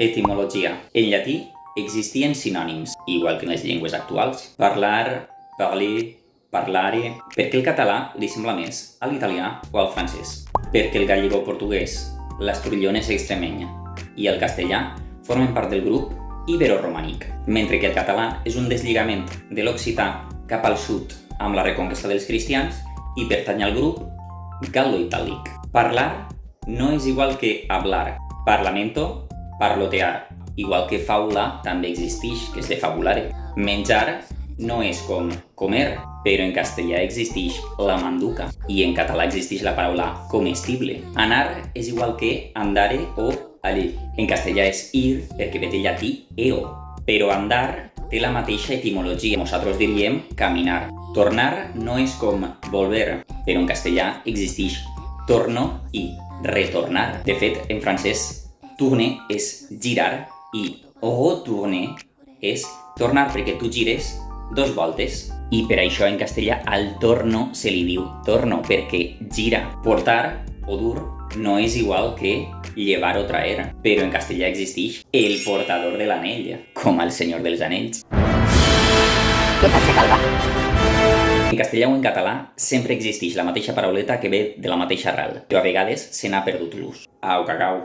Etimologia. En llatí existien sinònims, igual que en les llengües actuals. Parlar, parler, parlare... Per què el català li sembla més a l'italià o al francès? Perquè el gallego-portuguès, l'asturillonès extremeny i el castellà formen part del grup ibero-romànic, mentre que el català és un deslligament de l'occità cap al sud amb la reconquesta dels cristians i pertany al grup gal·lo-itàlic. Parlar no és igual que hablar. Parlamento, parlotear. Igual que faula també existeix, que és de fabulare. Menjar no és com comer, però en castellà existeix la manduca i en català existeix la paraula comestible. Anar és igual que andare o aller. En castellà és ir perquè ve del llatí eo, però andar té la mateixa etimologia. Nosaltres diríem caminar. Tornar no és com volver, però en castellà existeix torno i retornar. De fet, en francès, tourner és girar i retourner és tornar perquè tu gires 2 voltes. I per això en castellà al torno se li diu torno, perquè gira. Portar o dur no és igual que llevar o traer, però en castellà existeix el portador de l'anell, com al Senyor dels Anells. Què pot ser calva? En castellà o en català sempre existeix la mateixa parauleta que ve de la mateixa arrel, però a vegades se n'ha perdut l'ús. Au, cacau.